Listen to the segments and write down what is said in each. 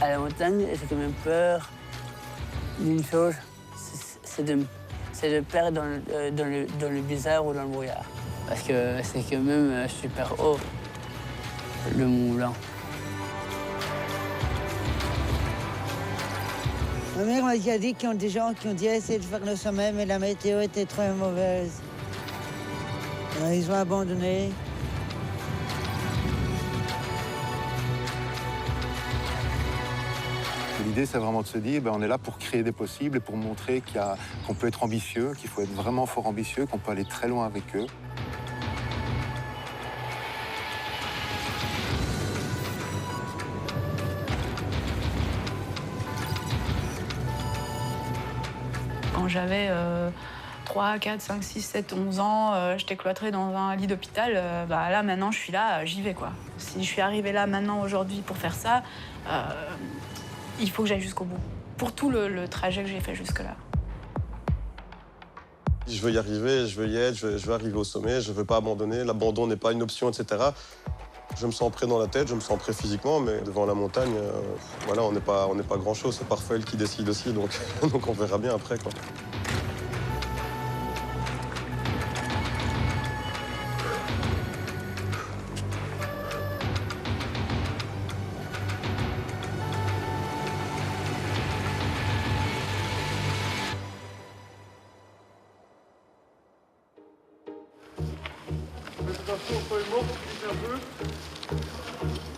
À la montagne, j'ai quand même peur d'une chose, c'est de perdre dans le bizarre ou dans le brouillard. Parce que c'est quand même super haut, le Mont Blanc. Ma mère m'a déjà dit qu'il y a des gens qui ont dit essayer de faire le sommet, mais la météo était très mauvaise. Alors, ils ont abandonné. L'idée, c'est vraiment de se dire, on est là pour créer des possibles et pour montrer qu'on peut être ambitieux, qu'il faut être vraiment fort ambitieux, qu'on peut aller très loin avec eux. Quand j'avais 3, 4, 5, 6, 7, 11 ans, j'étais cloîtrée dans un lit d'hôpital. Là, maintenant, je suis là, j'y vais, quoi. Si je suis arrivée là, maintenant, aujourd'hui, pour faire ça, il faut que j'aille jusqu'au bout. Pour tout le trajet que j'ai fait jusque-là. Je veux y arriver, je veux y être, je veux arriver au sommet, je ne veux pas abandonner. L'abandon n'est pas une option, etc. Je me sens prêt dans la tête, je me sens prêt physiquement, mais devant la montagne, voilà, on n'est pas grand-chose. C'est parfois elle qui décide aussi, donc, donc on verra bien après, quoi.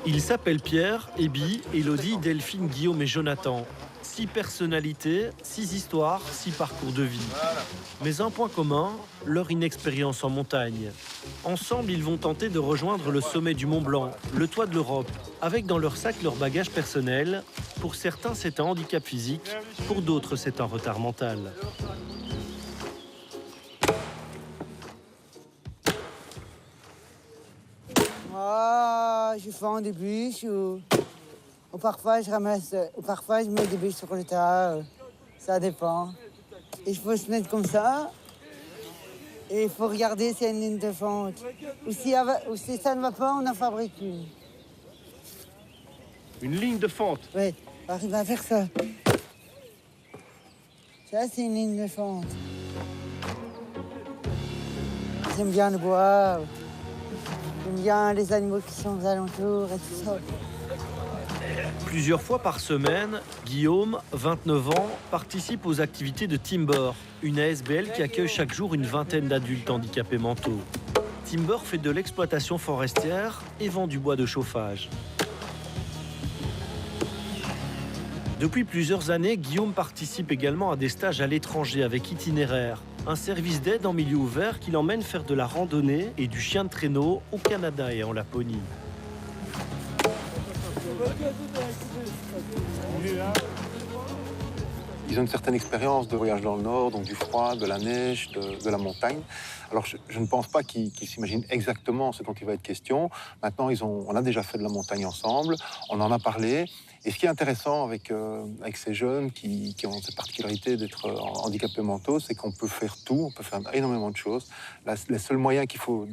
Ils s'appellent Pierre, Ebi, Élodie, Delphine, Guillaume et Jonathan. 6 personnalités, 6 histoires, 6 parcours de vie. Mais un point commun, leur inexpérience en montagne. Ensemble, ils vont tenter de rejoindre le sommet du Mont Blanc, le toit de l'Europe, avec dans leur sac leur bagage personnel. Pour certains, c'est un handicap physique, pour d'autres, c'est un retard mental. Je fends des bûches ou parfois je ramasse, ou parfois je mets des bûches sur le tas. Ça dépend. Il faut se mettre comme ça et il faut regarder s'il y a une ligne de fente. Ou si ça ne va pas, on en fabrique une. Une ligne de fente? Oui, arrive à faire ça. Ça, c'est une ligne de fente. J'aime bien le bois. J'aime bien les animaux qui sont aux alentours et tout ça. Plusieurs fois par semaine, Guillaume, 29 ans, participe aux activités de Timber, une ASBL qui accueille chaque jour une vingtaine d'adultes handicapés mentaux. Timber fait de l'exploitation forestière et vend du bois de chauffage. Depuis plusieurs années, Guillaume participe également à des stages à l'étranger avec Itinéraire, un service d'aide en milieu ouvert qui l'emmène faire de la randonnée et du chien de traîneau au Canada et en Laponie. Ils ont une certaine expérience de voyage dans le Nord, donc du froid, de la neige, de la montagne. Alors je ne pense pas qu'ils s'imaginent exactement ce dont il va être question. Maintenant, on a déjà fait de la montagne ensemble, on en a parlé. Et ce qui est intéressant avec ces jeunes qui ont cette particularité d'être handicapés mentaux, c'est qu'on peut faire tout, on peut faire énormément de choses. Les seuls moyens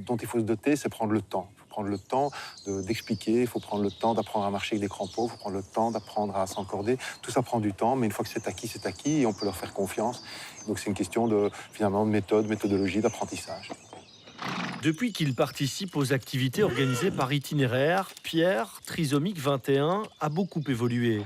dont il faut se doter, c'est prendre le temps. Il faut prendre le temps d'expliquer, il faut prendre le temps d'apprendre à marcher avec des crampons, il faut prendre le temps d'apprendre à s'encorder. Tout ça prend du temps, mais une fois que c'est acquis et on peut leur faire confiance. Donc c'est une question finalement de méthodologie, d'apprentissage. Depuis qu'il participe aux activités organisées par Itinéraire, Pierre, trisomique 21, a beaucoup évolué.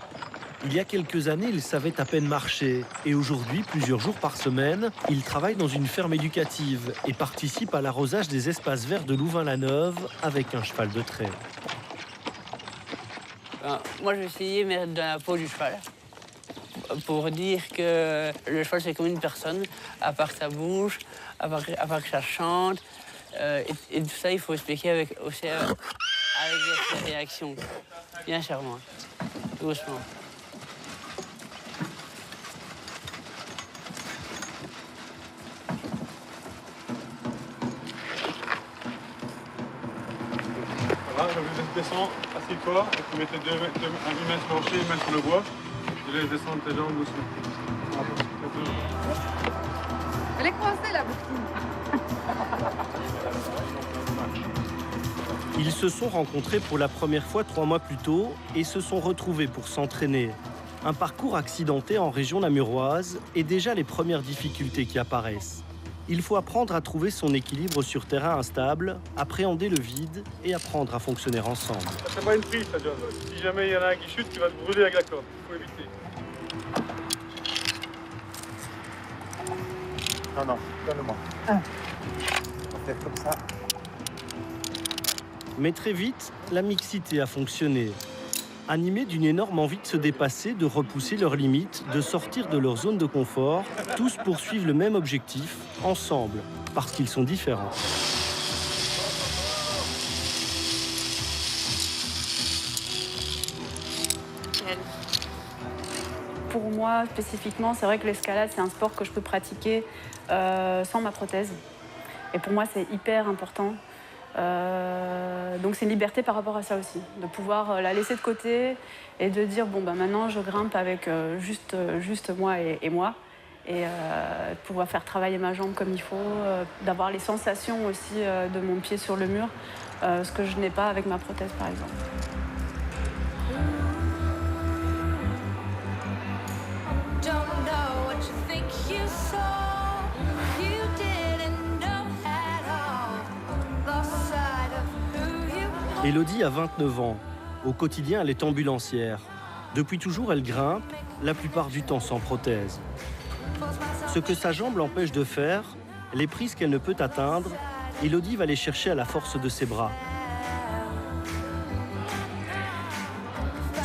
Il y a quelques années, il savait à peine marcher. Et aujourd'hui, plusieurs jours par semaine, il travaille dans une ferme éducative et participe à l'arrosage des espaces verts de Louvain-la-Neuve avec un cheval de trait. Moi, je vais essayer de mettre dans la peau du cheval pour dire que le cheval, c'est comme une personne, à part que ça bouge, à part que ça chante. Et tout ça, il faut expliquer avec des réactions. Bien charmant. Doucement. Voilà, je vous descends, assieds-toi, et vous mettez une main sur le rocher, une main sur le bois. Je laisse descendre tes jambes doucement. Elle est coincée, la boutique. Ils se sont rencontrés pour la première fois 3 mois plus tôt et se sont retrouvés pour s'entraîner. Un parcours accidenté en région namuroise et déjà les premières difficultés qui apparaissent. Il faut apprendre à trouver son équilibre sur terrain instable, appréhender le vide et apprendre à fonctionner ensemble. C'est pas une prise, ça, John. Si jamais il y en a un qui chute, tu vas te brûler avec la corde. Il faut éviter. Non, donne-le-moi. On va faire comme ça. Mais très vite, la mixité a fonctionné. Animés d'une énorme envie de se dépasser, de repousser leurs limites, de sortir de leur zone de confort, tous poursuivent le même objectif, ensemble, parce qu'ils sont différents. Pour moi, spécifiquement, c'est vrai que l'escalade, c'est un sport que je peux pratiquer sans ma prothèse. Et pour moi, c'est hyper important. Donc c'est une liberté par rapport à ça aussi, de pouvoir la laisser de côté et de dire bon maintenant je grimpe avec juste moi et moi et de pouvoir faire travailler ma jambe comme il faut, d'avoir les sensations aussi de mon pied sur le mur, ce que je n'ai pas avec ma prothèse par exemple. Élodie a 29 ans. Au quotidien, elle est ambulancière. Depuis toujours, elle grimpe, la plupart du temps sans prothèse. Ce que sa jambe l'empêche de faire, les prises qu'elle ne peut atteindre, Élodie va les chercher à la force de ses bras.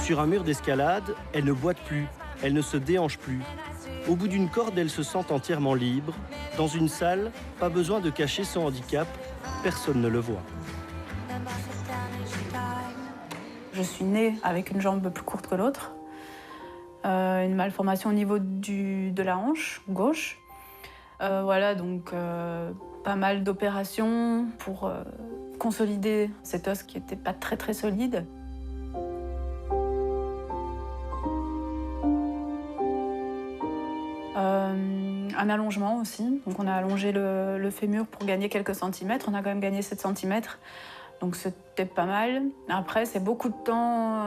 Sur un mur d'escalade, elle ne boite plus, elle ne se déhanche plus. Au bout d'une corde, elle se sent entièrement libre. Dans une salle, pas besoin de cacher son handicap, personne ne le voit. Je suis née avec une jambe plus courte que l'autre, une malformation au niveau de la hanche gauche. Voilà, donc pas mal d'opérations pour consolider cet os qui n'était pas très solide. Un allongement aussi, donc on a allongé le fémur pour gagner quelques centimètres, on a quand même gagné 7 centimètres. Donc c'était pas mal. Après, c'est beaucoup de temps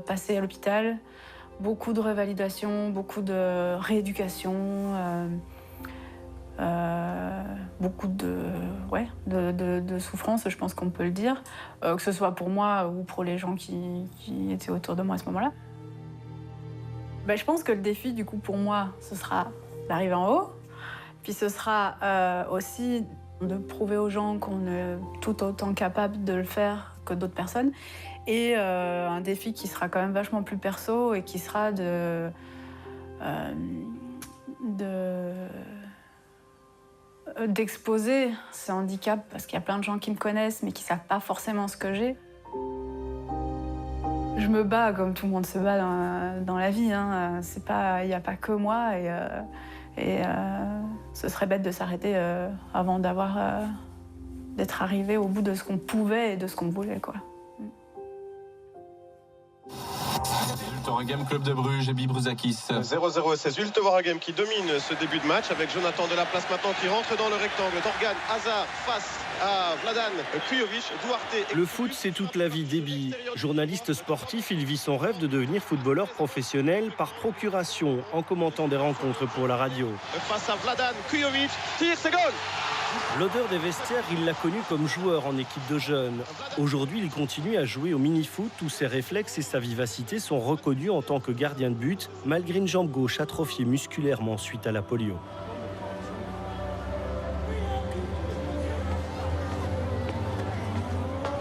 passé à l'hôpital, beaucoup de revalidation, beaucoup de rééducation, beaucoup de souffrance, je pense qu'on peut le dire, que ce soit pour moi ou pour les gens qui étaient autour de moi à ce moment-là. Je pense que le défi, du coup, pour moi, ce sera d'arriver en haut, puis ce sera aussi de prouver aux gens qu'on est tout autant capable de le faire que d'autres personnes. Et un défi qui sera quand même vachement plus perso et qui sera d'exposer ce handicap, parce qu'il y a plein de gens qui me connaissent mais qui ne savent pas forcément ce que j'ai. Je me bats comme tout le monde se bat dans la vie. Hein. Il n'y a pas que moi. Et ce serait bête de s'arrêter avant d'être arrivé au bout de ce qu'on pouvait et de ce qu'on voulait, quoi. Ultoragem Club de Bruges et Bibruzakis. 0-0 et 16. Ultoragem qui domine ce début de match avec Jonathan Delaplace maintenant qui rentre dans le rectangle. Torgan Hazard face à Vladan Kujovic, Duarte. Le foot, c'est toute la vie d'Ebi. Journaliste sportif, il vit son rêve de devenir footballeur professionnel par procuration en commentant des rencontres pour la radio. Face à Vladan Kujovic, tire, c'est goal. L'odeur des vestiaires, il l'a connu comme joueur en équipe de jeunes. Aujourd'hui, il continue à jouer au mini-foot où ses réflexes et sa vivacité sont reconnus en tant que gardien de but, malgré une jambe gauche atrophiée musculairement suite à la polio.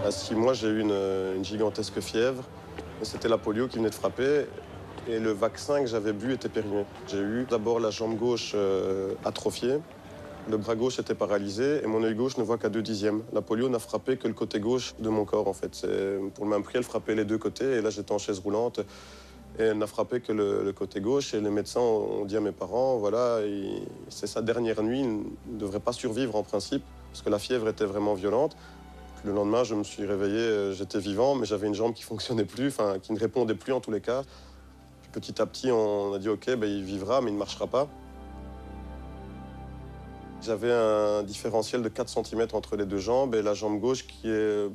À 6 mois, j'ai eu une gigantesque fièvre. C'était la polio qui venait de frapper. Et le vaccin que j'avais bu était périmé. J'ai eu d'abord la jambe gauche atrophiée. Le bras gauche était paralysé et mon œil gauche ne voit qu'à 2/10. La polio n'a frappé que le côté gauche de mon corps, en fait. Pour le même prix, elle frappait les deux côtés. Et là, j'étais en chaise roulante. Et elle n'a frappé que le côté gauche. Et les médecins ont dit à mes parents, voilà, c'est sa dernière nuit. Il ne devrait pas survivre en principe, parce que la fièvre était vraiment violente. Puis le lendemain, je me suis réveillé, j'étais vivant, mais j'avais une jambe qui ne fonctionnait plus, enfin, qui ne répondait plus en tous les cas. Puis petit à petit, on a dit, OK, il vivra, mais il ne marchera pas. J'avais un différentiel de 4 cm entre les deux jambes et la jambe gauche qui est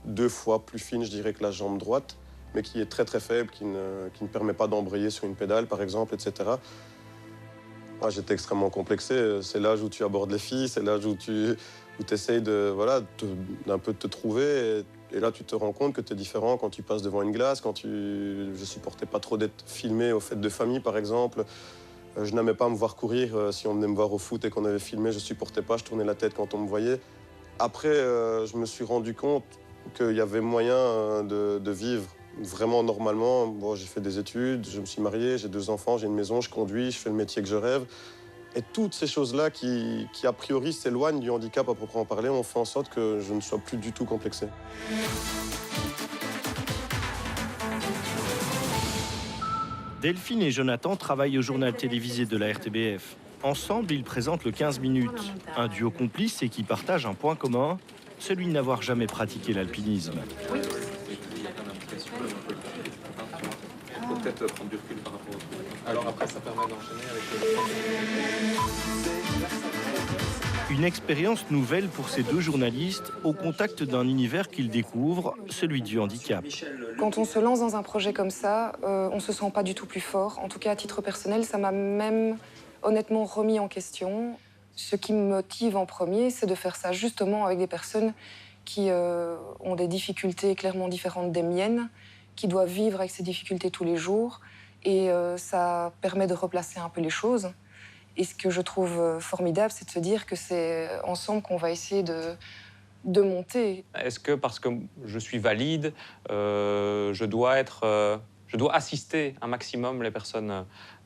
2 fois plus fine, je dirais, que la jambe droite, mais qui est très très faible, qui ne permet pas d'embrayer sur une pédale, par exemple, etc. Moi, j'étais extrêmement complexé. C'est l'âge où tu abordes les filles, c'est l'âge où tu essayes d'un peu de te trouver. Et là, tu te rends compte que tu es différent quand tu passes devant une glace, Je supportais pas trop d'être filmé aux fêtes de famille, par exemple. Je n'aimais pas me voir courir. Si on venait me voir au foot et qu'on avait filmé, je supportais pas, je tournais la tête quand on me voyait. Après, je me suis rendu compte qu'il y avait moyen de vivre vraiment normalement. Bon, j'ai fait des études, je me suis marié, j'ai 2 enfants, j'ai une maison, je conduis, je fais le métier que je rêve. Et toutes ces choses-là qui a priori s'éloignent du handicap à proprement parler, ont fait en sorte que je ne sois plus du tout complexé. Delphine et Jonathan travaillent au journal télévisé de la RTBF. Ensemble, ils présentent le 15 minutes. Un duo complice et qui partage un point commun, celui de n'avoir jamais pratiqué l'alpinisme. Peut-être prendre du recul par rapport au... Alors après, ça permet d'enchaîner avec Une expérience nouvelle pour ces 2 journalistes au contact d'un univers qu'ils découvrent, celui du handicap. Quand on se lance dans un projet comme ça, on ne se sent pas du tout plus fort. En tout cas, à titre personnel, ça m'a même honnêtement remis en question. Ce qui me motive en premier, c'est de faire ça justement avec des personnes qui ont des difficultés clairement différentes des miennes, qui doivent vivre avec ces difficultés tous les jours. Et ça permet de replacer un peu les choses. Et ce que je trouve formidable, c'est de se dire que c'est ensemble qu'on va essayer de monter. Est-ce que parce que je suis valide, je dois assister un maximum les personnes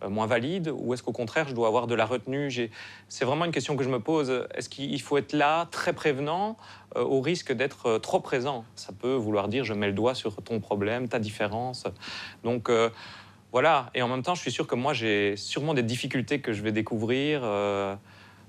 moins valides, ou est-ce qu'au contraire, je dois avoir de la retenue? C'est vraiment une question que je me pose. Est-ce qu'il faut être là, très prévenant, au risque d'être trop présent? Ça peut vouloir dire, je mets le doigt sur ton problème, ta différence. Donc voilà, et en même temps, je suis sûr que moi, j'ai sûrement des difficultés que je vais découvrir.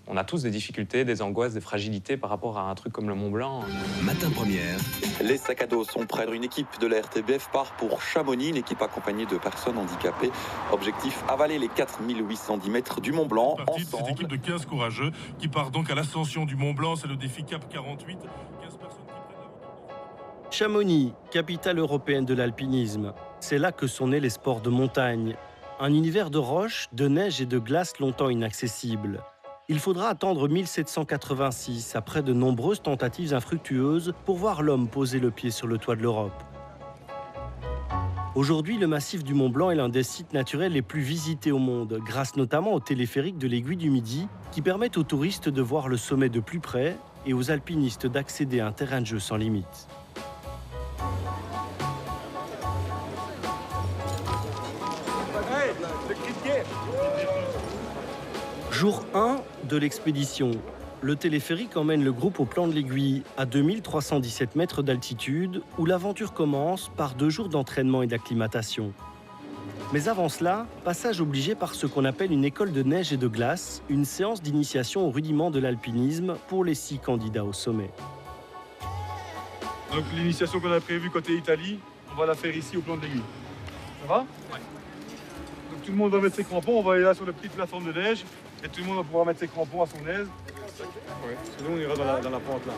On a tous des difficultés, des angoisses, des fragilités par rapport à un truc comme le Mont Blanc. Matin première. Les sacs à dos sont prêts. Une équipe de la RTBF part pour Chamonix, une équipe accompagnée de personnes handicapées. Objectif, avaler les 4810 mètres du Mont Blanc. Cette équipe de 15 courageux qui part donc à l'ascension du Mont Blanc. C'est le défi Cap 48. 15 personnes qui prennent Chamonix, capitale européenne de l'alpinisme. C'est là que sont nés les sports de montagne. Un univers de roches, de neige et de glace longtemps inaccessible. Il faudra attendre 1786, après de nombreuses tentatives infructueuses, pour voir l'homme poser le pied sur le toit de l'Europe. Aujourd'hui, le massif du Mont Blanc est l'un des sites naturels les plus visités au monde, grâce notamment au téléphérique de l'Aiguille du Midi, qui permet aux touristes de voir le sommet de plus près et aux alpinistes d'accéder à un terrain de jeu sans limite. Jour 1 de l'expédition. Le téléphérique emmène le groupe au plan de l'Aiguille, à 2317 mètres d'altitude, où l'aventure commence par 2 jours d'entraînement et d'acclimatation. Mais avant cela, passage obligé par ce qu'on appelle une école de neige et de glace, une séance d'initiation aux rudiments de l'alpinisme pour les 6 candidats au sommet. Donc l'initiation qu'on a prévue côté Italie, on va la faire ici au plan de l'Aiguille. Ça va? Ouais. Donc tout le monde va mettre ses crampons, on va aller là sur le petit plateforme de neige. Et tout le monde va pouvoir mettre ses crampons à son aise. Ouais. Sinon, on ira dans la pente là.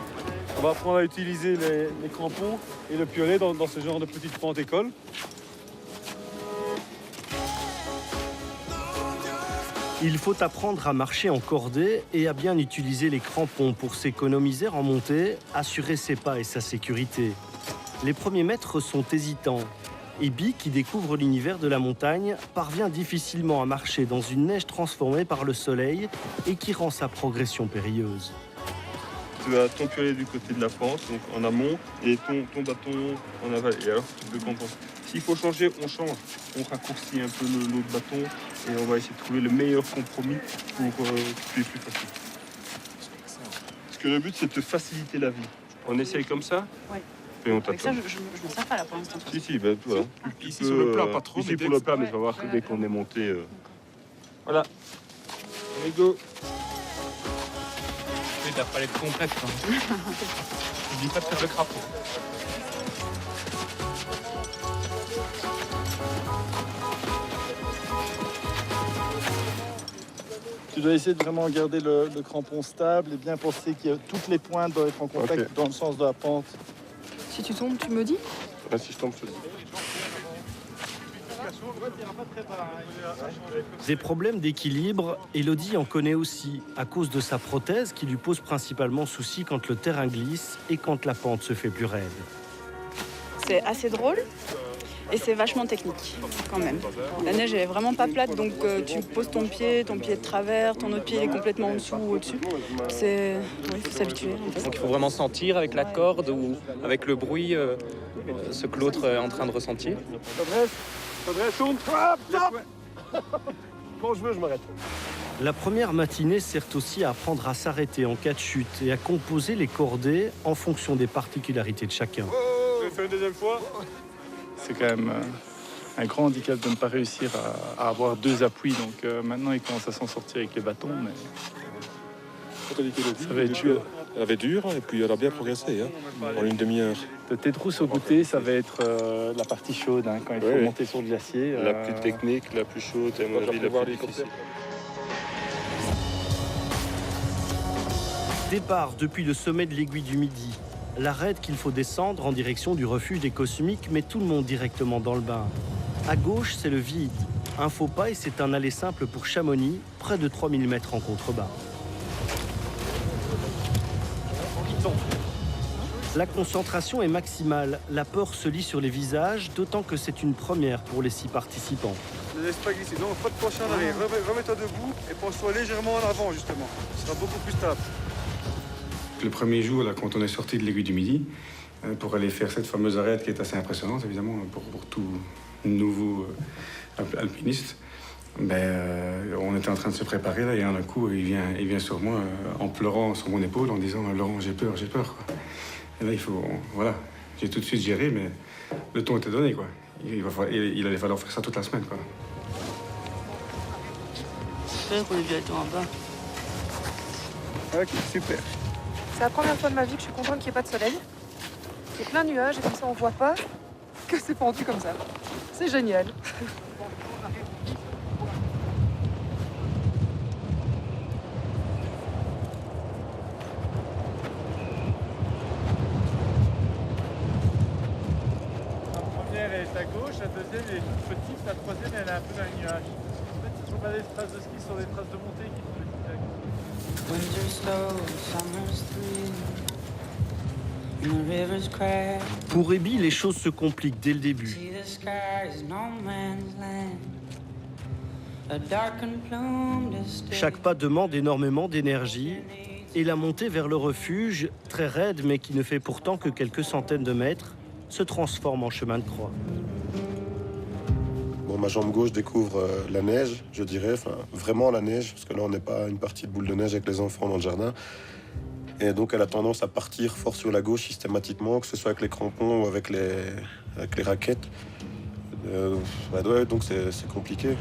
On va apprendre à utiliser les crampons et le piolet dans ce genre de petite pente école. Il faut apprendre à marcher en cordée et à bien utiliser les crampons pour s'économiser en montée, assurer ses pas et sa sécurité. Les premiers mètres sont hésitants. Ebi, qui découvre l'univers de la montagne, parvient difficilement à marcher dans une neige transformée par le soleil et qui rend sa progression périlleuse. Tu as ton piolet du côté de la pente, donc en amont, et ton bâton en aval. Et alors, tu peux compenser. S'il faut changer, on change. On raccourcit un peu l'autre bâton et on va essayer de trouver le meilleur compromis pour que tu aies plus facile. Parce que le but, c'est de te faciliter la vie. On essaye comme ça? Oui. Et on avec ça, je ne sais pas là pour l'instant. Si, ben, voilà. Ici sur le plat, pas trop. Ici pour le plat, mais tu vas voir que dès qu'on est monté... Voilà. Allez, go. Tu n'as pas l'air complète. Je dis pas de faire le crapaud. Tu dois essayer de vraiment garder le crampon stable et bien penser que toutes les pointes doivent être en contact dans le sens de la pente. Si tu tombes, tu me dis? Si je tombe, je te dis. Des problèmes d'équilibre, Elodie en connaît aussi, à cause de sa prothèse qui lui pose principalement souci quand le terrain glisse et quand la pente se fait plus raide. C'est assez drôle et c'est vachement technique quand même. La neige est vraiment pas plate, donc tu poses ton pied de travers, ton autre pied est complètement en dessous ou au-dessus. Il faut s'habituer. Donc il faut vraiment sentir avec la corde ou avec le bruit ce que l'autre est en train de ressentir. Tourne, quand je veux, je m'arrête. La première matinée sert aussi à apprendre à s'arrêter en cas de chute et à composer les cordées en fonction des particularités de chacun. Je vais faire une deuxième fois. C'est quand même un grand handicap de ne pas réussir à avoir deux appuis. Donc maintenant, il commence à s'en sortir avec les bâtons. Mais ça va être dur. Elle avait dur et puis elle a bien progressé en une demi-heure. De Tétrousse au goûter, ça va être la partie chaude, quand il faut monter sur le glacier. La plus technique, la plus chaude et à mon avis la plus difficile. Départ depuis le sommet de l'aiguille du Midi. L'arête qu'il faut descendre en direction du refuge des Cosmiques met tout le monde directement dans le bain. À gauche, c'est le vide. Un faux pas et c'est un aller simple pour Chamonix, près de 3000 mètres en contrebas. La concentration est maximale, la peur se lit sur les visages, d'autant que c'est une première pour les 6 participants. Ne laisse pas glisser, non, pas de pencher en arrière. Remets-toi debout et penche-toi légèrement en avant, justement. Ce sera beaucoup plus stable. Le premier jour, là, quand on est sorti de l'aiguille du Midi, pour aller faire cette fameuse arête qui est assez impressionnante, évidemment, pour tout nouveau alpiniste, on était en train de se préparer, là, et un coup, il vient sur moi en pleurant sur mon épaule, en disant « Laurent, j'ai peur, quoi. » Et là, voilà, j'ai tout de suite géré, mais le ton était donné, quoi. Il allait falloir faire ça toute la semaine, quoi. J'espère qu'on est bientôt en bas. Ok, super. C'est la première fois de ma vie que je suis contente qu'il n'y ait pas de soleil. Il y a plein de nuages et comme ça on voit pas que c'est pendu comme ça. C'est génial. La première est à gauche, la deuxième elle est toute petite, la troisième elle est un peu dans les nuages. En fait, il ne faut pas des traces de ski sur des traces de montée qui font des petits lacs. Pour Ebi, les choses se compliquent dès le début. Chaque pas demande énormément d'énergie et la montée vers le refuge, très raide mais qui ne fait pourtant que quelques centaines de mètres, se transforme en chemin de croix. Bon, ma jambe gauche découvre la neige, je dirais, vraiment la neige, parce que là on n'est pas à une partie de boule de neige avec les enfants dans le jardin. Et donc elle a tendance à partir fort sur la gauche systématiquement, que ce soit avec les crampons ou avec les raquettes. Donc c'est compliqué.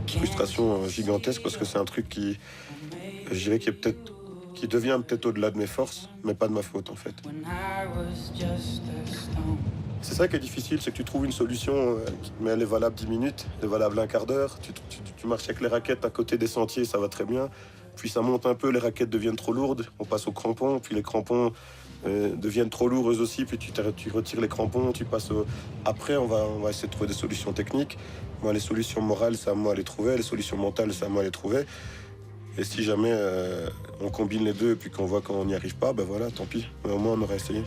Frustration gigantesque parce que c'est un truc qui, je dirais, qui devient peut-être au-delà de mes forces, mais pas de ma faute en fait. C'est ça qui est difficile, c'est que tu trouves une solution, mais elle est valable 10 minutes, elle est valable un quart d'heure. Tu marches avec les raquettes à côté des sentiers, ça va très bien. Puis ça monte un peu, les raquettes deviennent trop lourdes, on passe aux crampons, puis les crampons deviennent trop lourds eux aussi, puis tu retires les crampons, tu passes au... Après, on va essayer de trouver des solutions techniques. Moi, les solutions morales, c'est à moi à les trouver, les solutions mentales, c'est à moi à les trouver. Et si jamais on combine les deux et puis qu'on voit qu'on n'y arrive pas, ben voilà, tant pis. Mais au moins, on aurait essayé.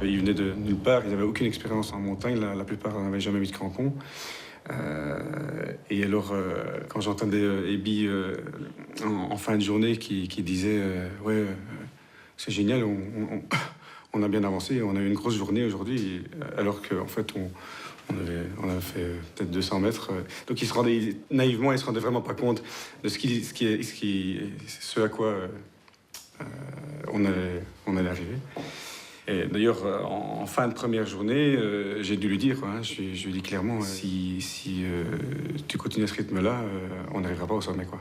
Ils venaient de nulle part, ils n'avaient aucune expérience en montagne, la plupart n'avaient jamais mis de crampons. Et alors, quand j'entendais Ebi en fin de journée qui disait ouais, c'est génial, on a bien avancé, on a eu une grosse journée aujourd'hui, alors qu'en fait, on avait fait peut-être 200 mètres. Donc, ils se rendaient vraiment pas compte de ce à quoi on allait arriver. Et d'ailleurs, en fin de première journée, j'ai dû lui dire, hein, je lui dis clairement, si tu continues à ce rythme-là, on n'arrivera pas au sommet, quoi.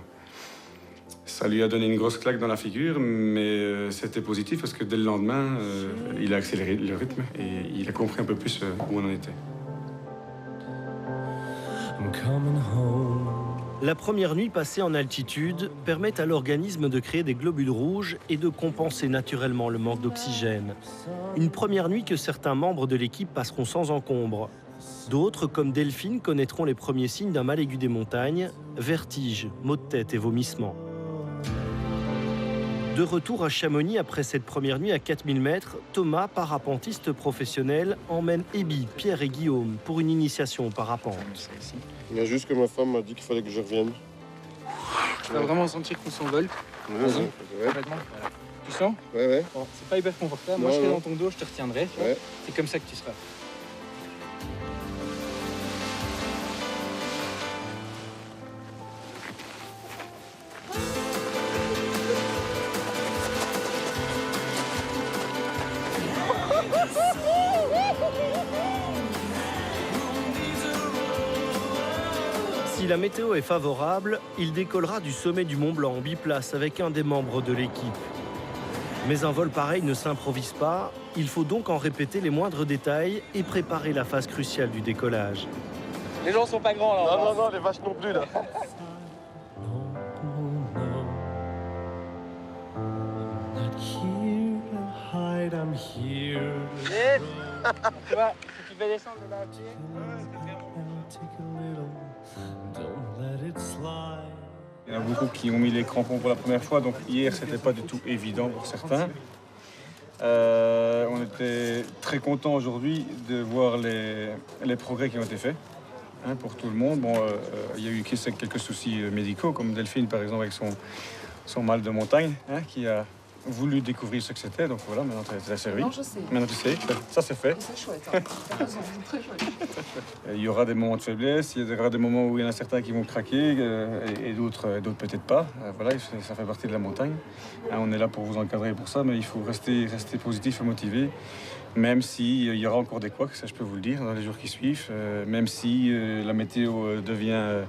Ça lui a donné une grosse claque dans la figure, mais c'était positif parce que dès le lendemain, il a accéléré le rythme et il a compris un peu plus où on en était. La première nuit passée en altitude permet à l'organisme de créer des globules rouges et de compenser naturellement le manque d'oxygène. Une première nuit que certains membres de l'équipe passeront sans encombre. D'autres, comme Delphine, connaîtront les premiers signes d'un mal aigu des montagnes, vertige, maux de tête et vomissements. De retour à Chamonix après cette première nuit à 4000 mètres, Thomas, parapentiste professionnel, emmène Ebi, Pierre et Guillaume pour une initiation au parapente. Il y a juste que ma femme m'a dit qu'il fallait que je revienne. Tu vas vraiment sentir qu'on s'envole. Vas-y. Ouais. Voilà. Tu sens? Ouais. Bon, c'est pas hyper confortable. Moi, je serai dans ton dos, je te retiendrai. Ouais. C'est comme ça que tu seras. Si la météo est favorable, il décollera du sommet du Mont Blanc en biplace avec un des membres de l'équipe. Mais un vol pareil ne s'improvise pas, il faut donc en répéter les moindres détails et préparer la phase cruciale du décollage. Les gens sont pas grands là. Non, les vaches non plus là. Tu vois, si tu fais descendre là, il y en a beaucoup qui ont mis les crampons pour la première fois, donc hier c'était pas du tout évident pour certains. On était très contents aujourd'hui de voir les progrès qui ont été faits, hein, pour tout le monde. Bon, il y a eu quelques soucis médicaux, comme Delphine par exemple avec son mal de montagne, hein, qui a voulu découvrir ce que c'était, donc voilà, maintenant tu as servi. Non, je sais. Maintenant tu sais, ça c'est fait. C'est chouette, hein. T'as raison, c'est très chouette. Il y aura des moments de faiblesse, il y aura des moments où il y en a certains qui vont craquer et d'autres peut-être pas. Voilà, ça fait partie de la montagne. Hein, on est là pour vous encadrer pour ça, mais il faut rester positif et motivé, même s'il y aura encore des couacs, ça je peux vous le dire, dans les jours qui suivent, même si la météo devient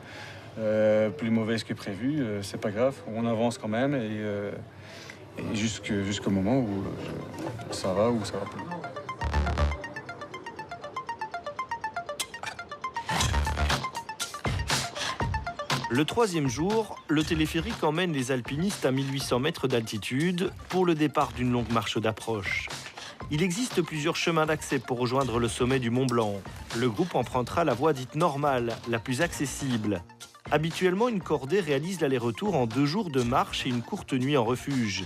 plus mauvaise que prévu, c'est pas grave, on avance quand même et jusqu'au moment où ça va ou ça va plus. Le troisième jour, le téléphérique emmène les alpinistes à 1800 mètres d'altitude pour le départ d'une longue marche d'approche. Il existe plusieurs chemins d'accès pour rejoindre le sommet du Mont Blanc. Le groupe empruntera la voie dite normale, la plus accessible. Habituellement, une cordée réalise l'aller-retour en 2 jours de marche et une courte nuit en refuge.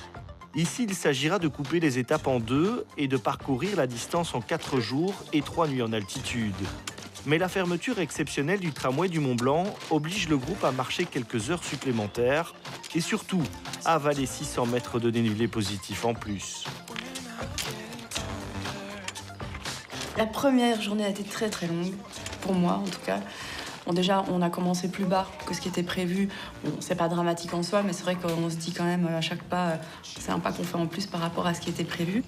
Ici, il s'agira de couper les étapes en 2 et de parcourir la distance en 4 jours et 3 nuits en altitude. Mais la fermeture exceptionnelle du tramway du Mont Blanc oblige le groupe à marcher quelques heures supplémentaires et surtout à avaler 600 mètres de dénivelé positif en plus. La première journée a été très très longue, pour moi en tout cas. Bon, déjà, on a commencé plus bas que ce qui était prévu. Bon, c'est pas dramatique en soi, mais c'est vrai qu'on se dit quand même à chaque pas, c'est un pas qu'on fait en plus par rapport à ce qui était prévu.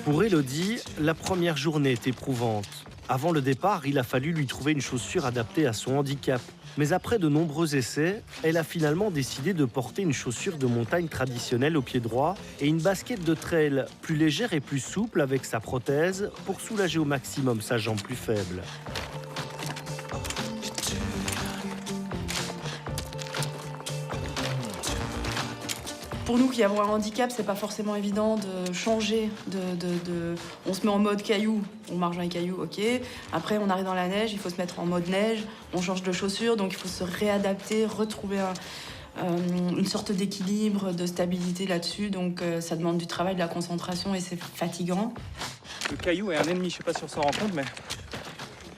Pour Élodie, la première journée est éprouvante. Avant le départ, il a fallu lui trouver une chaussure adaptée à son handicap. Mais après de nombreux essais, elle a finalement décidé de porter une chaussure de montagne traditionnelle au pied droit et une basket de trail plus légère et plus souple avec sa prothèse pour soulager au maximum sa jambe plus faible. Pour nous qui avons un handicap, c'est pas forcément évident de changer. On se met en mode caillou, on marche dans les cailloux, ok. Après, on arrive dans la neige, il faut se mettre en mode neige, on change de chaussures, donc il faut se réadapter, retrouver une sorte d'équilibre, de stabilité là-dessus. Donc ça demande du travail, de la concentration et c'est fatigant. Le caillou est un ennemi, je sais pas si on s'en rend compte, mais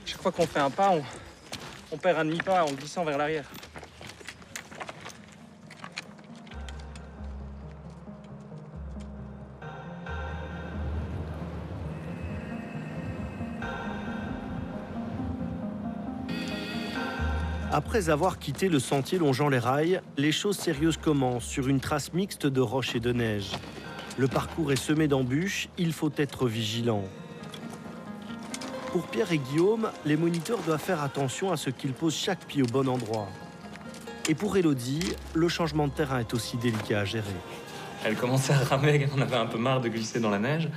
chaque fois qu'on fait un pas, on perd un demi-pas en glissant vers l'arrière. Après avoir quitté le sentier longeant les rails, les choses sérieuses commencent sur une trace mixte de roches et de neige. Le parcours est semé d'embûches, il faut être vigilant. Pour Pierre et Guillaume, les moniteurs doivent faire attention à ce qu'ils posent chaque pied au bon endroit. Et pour Élodie, le changement de terrain est aussi délicat à gérer. Elle commençait à ramer, on avait un peu marre de glisser dans la neige.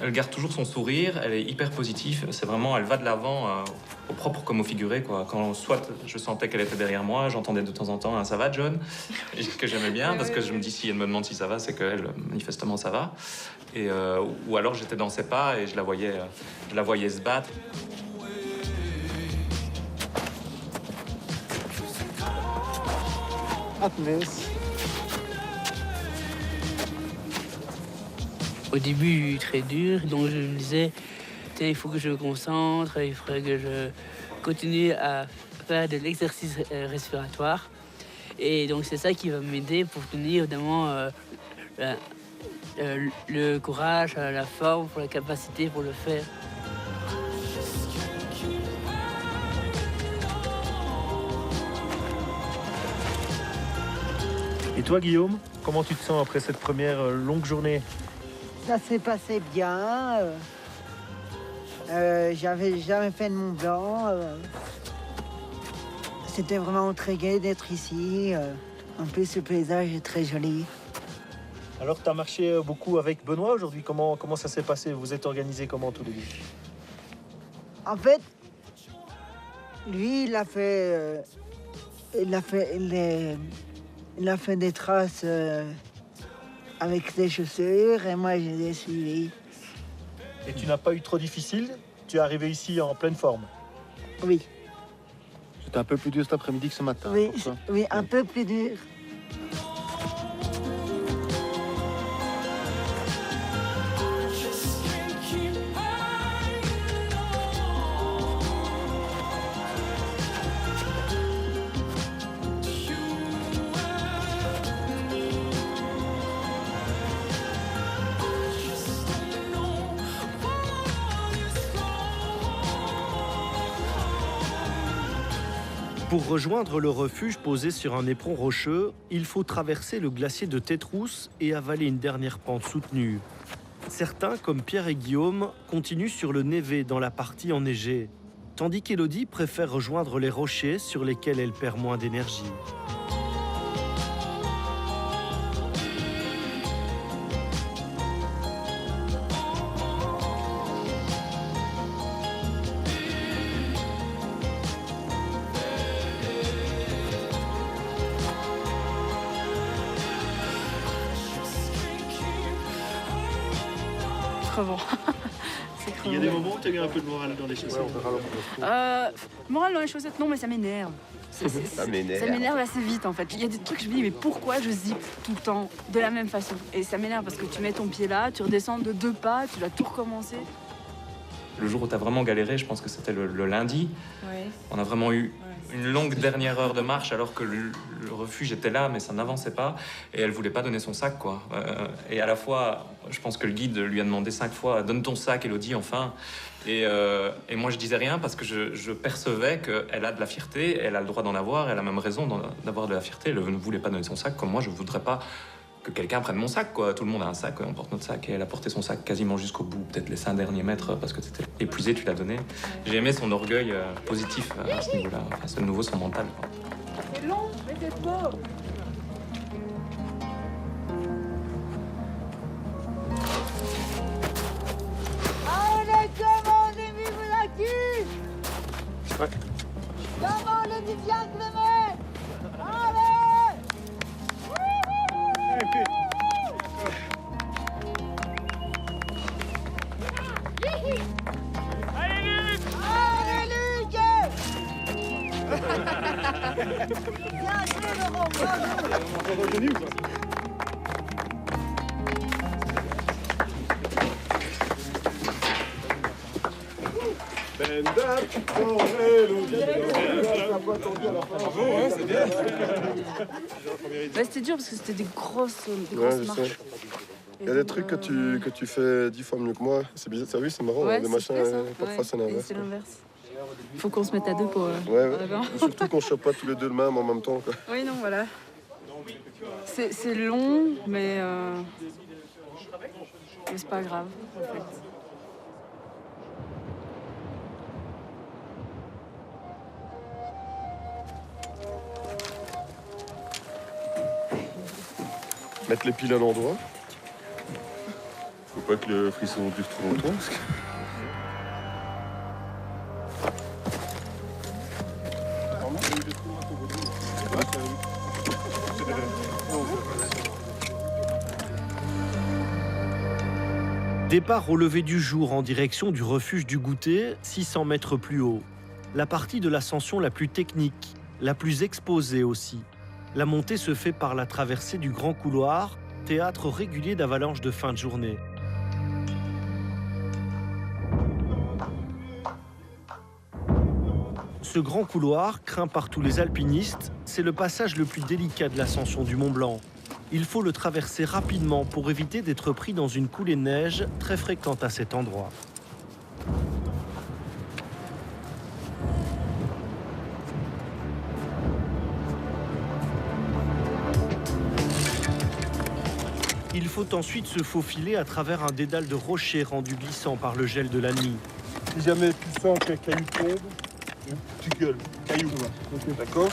Elle garde toujours son sourire, elle est hyper positive. C'est vraiment, elle va de l'avant au propre comme au figuré, quoi. Quand soit je sentais qu'elle était derrière moi, j'entendais de temps en temps un « ça va, John ?» que j'aimais bien, parce que je me dis, si elle me demande si ça va, c'est qu'elle, manifestement, ça va. Et, ou alors j'étais dans ses pas et je la voyais se battre. Au début, très dur, donc je me disais, il faut que je me concentre, il faudrait que je continue à faire de l'exercice respiratoire. Et donc c'est ça qui va m'aider pour tenir évidemment le courage, la forme, pour la capacité pour le faire. Et toi, Guillaume, comment tu te sens après cette première longue journée? Ça s'est passé bien. J'avais jamais fait de Mont Blanc. C'était vraiment très gai d'être ici. En plus, le paysage est très joli. Alors, tu as marché beaucoup avec Benoît aujourd'hui. Comment ça s'est passé? Vous êtes organisés comment tous les deux? En fait, lui, il a fait des traces avec ses chaussures et moi, je les ai suivies. Et tu n'as pas eu trop difficile? Tu es arrivé ici en pleine forme? Oui. C'était un peu plus dur cet après-midi que ce matin. Oui, pour ça. oui, un peu plus dur. Pour rejoindre le refuge posé sur un éperon rocheux, il faut traverser le glacier de Tétrousse et avaler une dernière pente soutenue. Certains, comme Pierre et Guillaume, continuent sur le névé dans la partie enneigée, tandis qu'Élodie préfère rejoindre les rochers sur lesquels elle perd moins d'énergie. Crevant. C'est Il y a des crevant. moments où tu as eu un peu de morale dans les chaussettes. Morale dans les chaussettes, non, mais ça m'énerve. Ça m'énerve assez vite en fait. Il y a des trucs que je me dis, mais pourquoi je zippe tout le temps de la même façon? Et ça m'énerve parce que tu mets ton pied là, tu redescends de 2 pas, tu dois tout recommencer. Le jour où tu as vraiment galéré, je pense que c'était le lundi. Ouais. On a vraiment eu une longue dernière heure de marche alors que le refuge était là, mais ça n'avançait pas. Et elle voulait pas donner son sac, quoi. Et à la fois, je pense que le guide lui a demandé 5 fois « Donne ton sac, Élodie, enfin !» Et moi, je disais rien parce que je percevais qu'elle a de la fierté, elle a le droit d'en avoir, elle a même raison d'avoir de la fierté. Elle ne voulait pas donner son sac, comme moi, je ne voudrais pas que quelqu'un prenne mon sac, quoi. Tout le monde a un sac, on porte notre sac. Et elle a porté son sac quasiment jusqu'au bout, peut-être les 5 derniers mètres, parce que t'étais épuisé, tu l'as donné. J'ai aimé son orgueil positif à ce niveau-là. Enfin, c'est de nouveau son mental, quoi. C'est long, mais c'est beau. Allez, comment on est vive la cul? Ouais. Comment on est dit bien Clément? Allez! Allez, Luc! Allez, Luc! Bien joué, Laurent, bravo! Ouais, c'était dur parce que c'était des grosses je marches. sais. Il y a des trucs que tu fais 10 fois mieux que moi. C'est bizarre, t'as vu, c'est marrant, Ouais, des c'est machins, fait, ça. parfois c'est l'inverse. C'est l'inverse. Faut qu'on se mette à deux pour Ouais, arriver en- Et surtout qu'on ne chope pas tous les deux le même en même temps, quoi. Oui, non, voilà. C'est long, mais Mais c'est pas grave, en fait. Mettre les piles à l'endroit. Faut pas que le frisson dure trop longtemps. Parce que... Départ au lever du jour en direction du refuge du Goûter, 600 mètres plus haut. La partie de l'ascension la plus technique, la plus exposée aussi. La montée se fait par la traversée du grand couloir, théâtre régulier d'avalanches de fin de journée. Ce grand couloir, craint par tous les alpinistes, c'est le passage le plus délicat de l'ascension du Mont Blanc. Il faut le traverser rapidement pour éviter d'être pris dans une coulée de neige très fréquente à cet endroit. Il faut ensuite se faufiler à travers un dédale de rochers rendu glissant par le gel de la nuit. Si jamais tu sens qu'un caillou tombe, tu gueules. Caillou, okay. D'accord?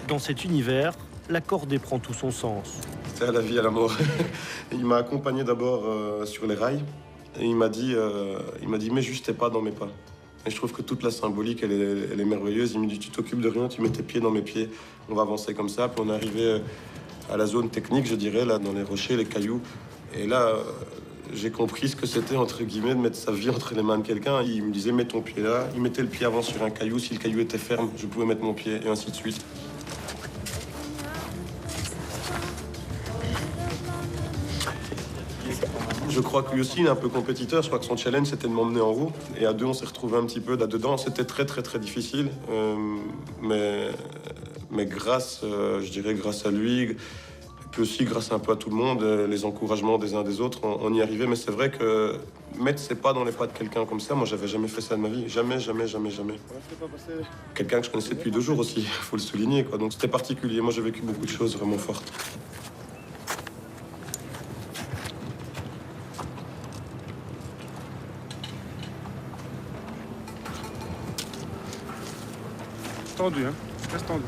Dans cet univers, la cordée prend tout son sens. C'est à la vie, à la mort. Il m'a accompagné d'abord sur les rails et il m'a dit mets juste tes pas dans mes pas. Et je trouve que toute la symbolique, elle est merveilleuse. Il me dit tu t'occupes de rien, tu mets tes pieds dans mes pieds. On va avancer comme ça. Puis on est arrivé à la zone technique, je dirais, là, dans les rochers, les cailloux. Et là, j'ai compris ce que c'était, entre guillemets, de mettre sa vie entre les mains de quelqu'un. Il me disait mets ton pied là. Il mettait le pied avant sur un caillou. Si le caillou était ferme, je pouvais mettre mon pied et ainsi de suite. Je crois que lui aussi, il est un peu compétiteur. Je crois que son challenge, c'était de m'emmener en roue. Et à deux, on s'est retrouvés un petit peu là-dedans. C'était très, très, très difficile. Mais grâce, je dirais, grâce à lui, et puis aussi grâce un peu à tout le monde, les encouragements des uns des autres, on y arrivait. Mais c'est vrai que mettre ses pas dans les pas de quelqu'un comme ça, moi, j'avais jamais fait ça de ma vie. Jamais, jamais, jamais, jamais. Quelqu'un que je connaissais depuis 2 jours aussi, il faut le souligner, quoi. Donc c'était particulier. Moi, j'ai vécu beaucoup de choses vraiment fortes. Tendu, hein. Reste tendu.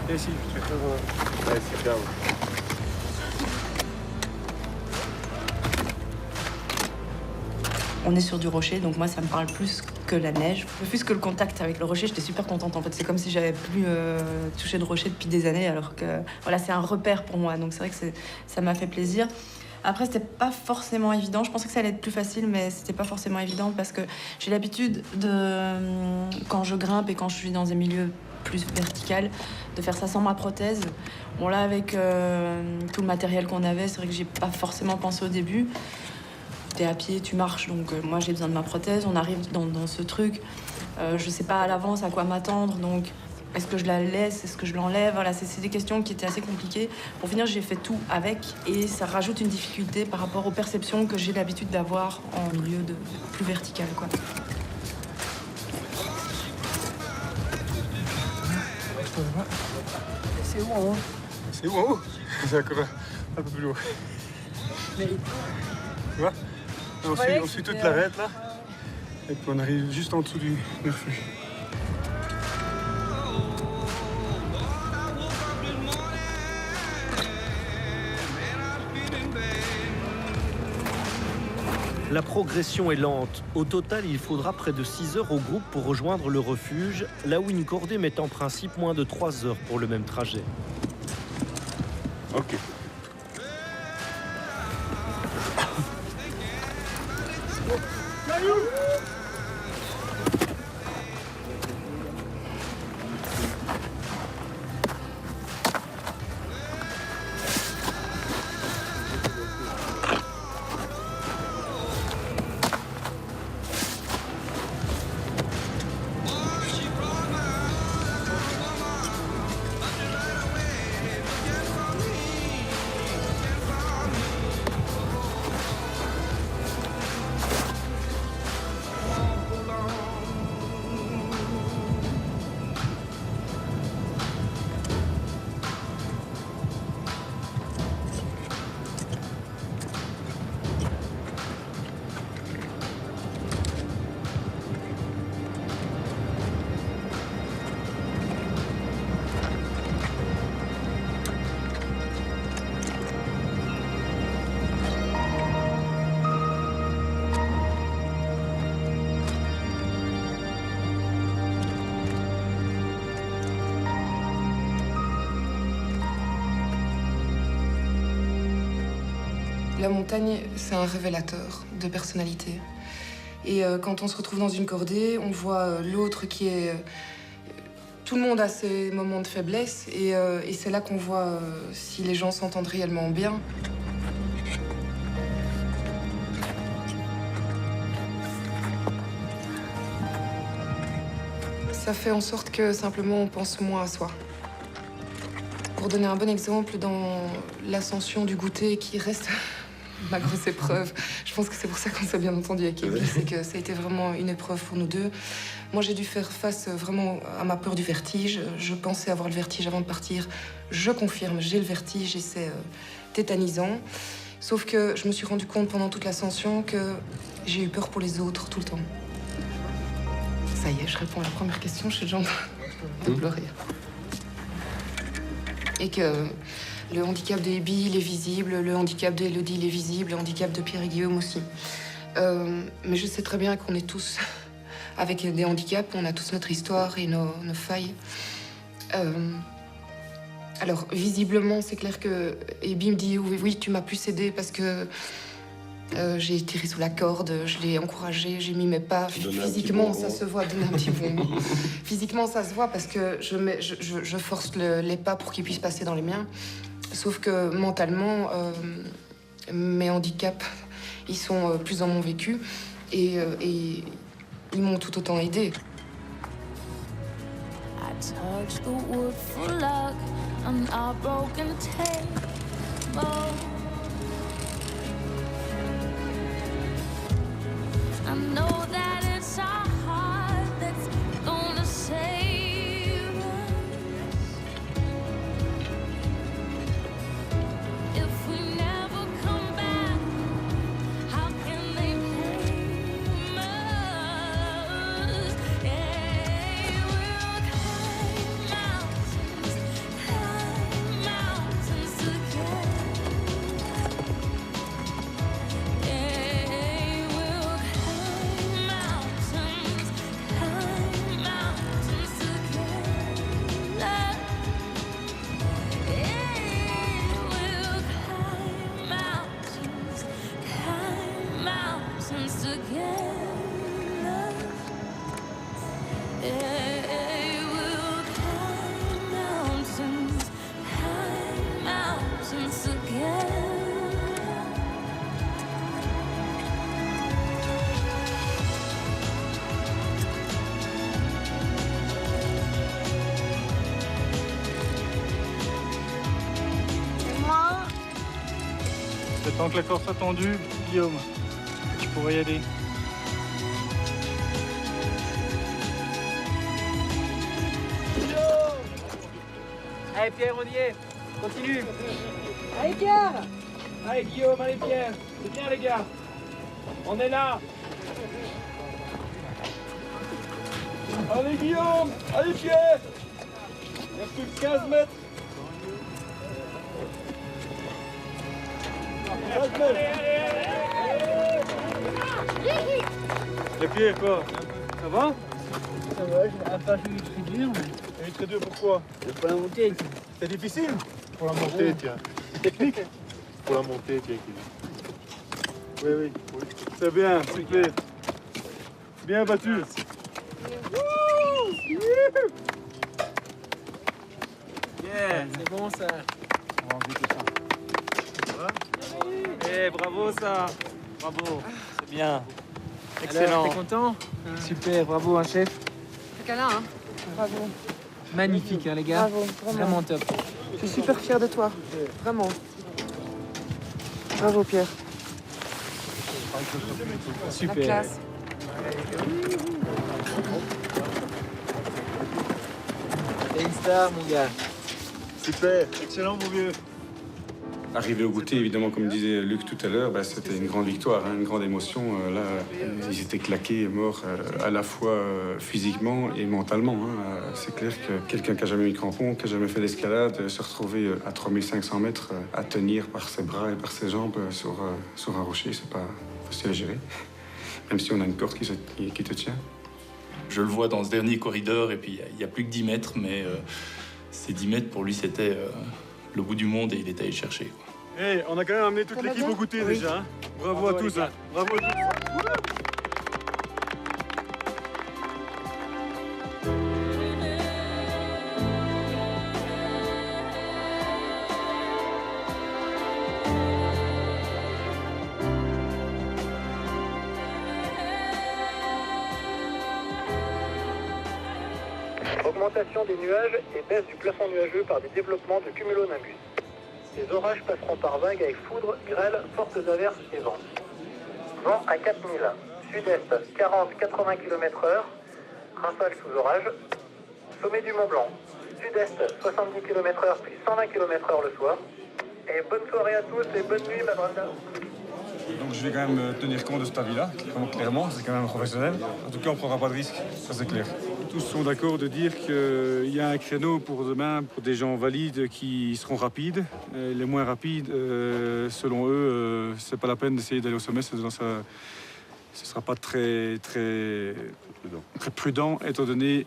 Et ici, tu es très bon. Ouais, c'est bien. On est sur du rocher, donc moi ça me parle plus que la neige. Plus que le contact avec le rocher, j'étais super contente en fait. C'est comme si j'avais plus touché de rocher depuis des années, alors que voilà, c'est un repère pour moi. Donc c'est vrai que ça m'a fait plaisir. Après, c'était pas forcément évident. Je pensais que ça allait être plus facile, mais c'était pas forcément évident parce que j'ai l'habitude de, quand je grimpe et quand je suis dans des milieux plus verticaux, de faire ça sans ma prothèse. Bon là, avec tout le matériel qu'on avait, c'est vrai que j'ai pas forcément pensé au début. T'es à pied, tu marches, donc moi j'ai besoin de ma prothèse. On arrive dans ce truc, je sais pas à l'avance à quoi m'attendre, donc est-ce que je la laisse, est-ce que je l'enlève? Voilà, c'est des questions qui étaient assez compliquées. Pour finir, j'ai fait tout avec et ça rajoute une difficulté par rapport aux perceptions que j'ai l'habitude d'avoir en milieu de plus vertical, quoi. C'est où en haut? C'est où en haut? C'est encore un peu plus loin. Mais... Tu vois? On suit toute l'arête là. Et puis on arrive juste en dessous du refuge. La progression est lente. Au total, il faudra près de 6 heures au groupe pour rejoindre le refuge, là où une cordée met en principe moins de 3 heures pour le même trajet. Ok. la montagne, c'est un révélateur de personnalité. Et quand on se retrouve dans une cordée, on voit l'autre qui est... Tout le monde a ses moments de faiblesse et c'est là qu'on voit si les gens s'entendent réellement bien. Ça fait en sorte que simplement on pense moins à soi. Pour donner un bon exemple, dans l'ascension du goûter qui reste ma grosse épreuve, je pense que c'est pour ça qu'on s'est bien entendu avec Ebi, c'est que ça a été vraiment une épreuve pour nous deux. Moi, j'ai dû faire face vraiment à ma peur du vertige. Je pensais avoir le vertige avant de partir. Je confirme, j'ai le vertige et c'est tétanisant. Sauf que je me suis rendu compte pendant toute l'ascension que j'ai eu peur pour les autres tout le temps. Ça y est, je réponds à la première question, je suis déjà en train de pleurer. Et que le handicap de Ebi, il est visible, le handicap d'Elodie, il est visible, le handicap de Pierre et Guillaume aussi. Mais je sais très bien qu'on est tous avec des handicaps, on a tous notre histoire et nos failles. Alors, visiblement, c'est clair que Ebi me dit oui, tu m'as plus aidé parce que j'ai tiré sous la corde, je l'ai encouragé, j'ai mis mes pas. Physiquement, ça se voit, donner un petit bonbon. Physiquement, ça se voit parce que je force les pas pour qu'ils puissent passer dans les miens. Sauf que mentalement, mes handicaps, ils sont plus dans mon vécu et ils m'ont tout autant aidé. I know that it's our heart that's gonna save us. If we never come back, how can they blame us? Yeah, we'll climb mountains together. Yeah, we'll climb mountains together. Yeah, we'll climb mountains together. Yeah, we'll climb mountains together. Tant que la corde soit tendue, Guillaume, tu pourrais y aller. Allez Pierre, on y est. Continue. Allez Pierre. Allez Guillaume, allez Pierre. C'est bien les gars. On est là. Allez Guillaume, allez Pierre. Il y a plus que 15 mètres. 15 mètres. Et Pierre, quoi? Ça va? Ça va, j'ai pas fait très dur, mais... Elle est très dur, pourquoi? Pour la montée. C'est difficile? Pour la montée, tiens. Technique? Pour la montée, tiens. Oui. C'est bien, c'est clair. Bien battu. Yeah, c'est bon ça. On va enlever tout ça. Eh, bravo ça. Bravo. C'est bien. Excellent. Alors, t'es content? Super, bravo, chef. C'est câlin, hein? Bravo. Magnifique, les gars. Bravo, Vraiment top. Je suis super fière de toi. Vraiment. Bravo, Pierre. Super. La classe. T'es une star, mon gars. Super, excellent, mon vieux. Arrivé au goûter, évidemment, comme disait Luc tout à l'heure, c'était une grande victoire, une grande émotion. Là, ils étaient claqués, morts, à la fois physiquement et mentalement. C'est clair que quelqu'un qui n'a jamais mis de crampon, qui n'a jamais fait d'escalade, se retrouver à 3500 mètres, à tenir par ses bras et par ses jambes sur un rocher, c'est pas facile à gérer. Même si on a une corde qui te tient. Je le vois dans ce dernier corridor, et puis il n'y a plus que 10 mètres, mais ces 10 mètres, pour lui, c'était le bout du monde et il est allé le chercher, quoi. Hey, on a quand même amené toute l'équipe au goûter déjà. Hein. Bravo à tous. Hein. Bravo à tous. Augmentation des nuages et baisse du plafond nuageux par des développements de cumulonimbus. Les orages passeront par vagues avec foudre, grêle, fortes averses et vents. Vent à 4000, sud-est 40-80 km/h, rafale sous orage. Sommet du Mont Blanc, sud-est 70 km/h puis 120 km/h le soir. Et bonne soirée à tous et bonne nuit, Madranda. Donc je vais quand même tenir compte de cet avis-là, clairement, c'est quand même professionnel. En tout cas, on ne prendra pas de risque, ça c'est clair. Tous sont d'accord de dire qu'il y a un créneau pour demain pour des gens valides qui seront rapides. Les moins rapides, selon eux, c'est pas la peine d'essayer d'aller au sommet, ce ne sera pas très prudent étant donné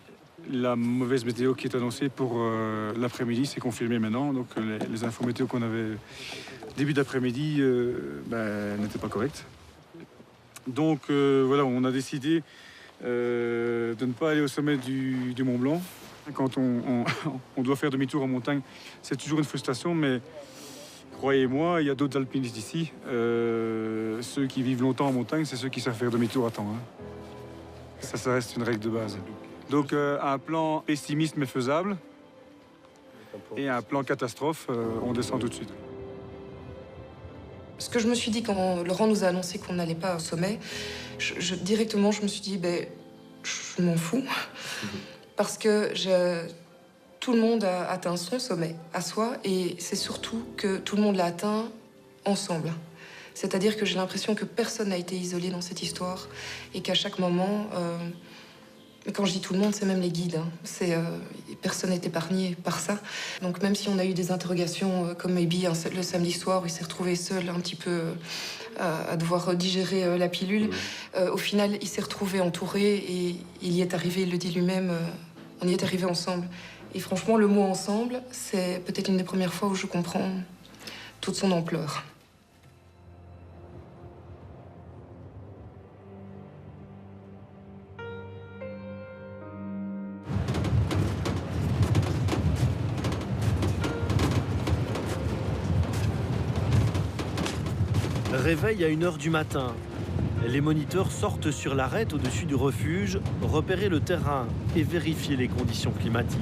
la mauvaise météo qui est annoncée pour l'après-midi, c'est confirmé maintenant. Donc les infos météo qu'on avait début d'après-midi n'étaient pas correctes. Donc voilà, on a décidé de ne pas aller au sommet du Mont Blanc. Quand on doit faire demi-tour en montagne, c'est toujours une frustration, mais croyez-moi, il y a d'autres alpinistes ici. Ceux qui vivent longtemps en montagne, c'est ceux qui savent faire demi-tour à temps. Hein. Ça reste une règle de base. Donc un plan pessimiste mais faisable et un plan catastrophe, on descend tout de suite. Ce que je me suis dit quand Laurent nous a annoncé qu'on n'allait pas au sommet, directement je me suis dit, je m'en fous. Parce que tout le monde a atteint son sommet à soi et c'est surtout que tout le monde l'a atteint ensemble. C'est-à-dire que j'ai l'impression que personne n'a été isolé dans cette histoire et qu'à chaque moment... Quand je dis tout le monde, c'est même les guides. Hein. Personne n'est épargné par ça. Donc même si on a eu des interrogations comme Maybe le samedi soir où il s'est retrouvé seul un petit peu à devoir digérer la pilule, au final il s'est retrouvé entouré et il y est arrivé, il le dit lui-même, on y est arrivé ensemble. Et franchement le mot ensemble, c'est peut-être une des premières fois où je comprends toute son ampleur. Réveil à 1h du matin. Les moniteurs sortent sur l'arête au-dessus du refuge, repérer le terrain et vérifier les conditions climatiques.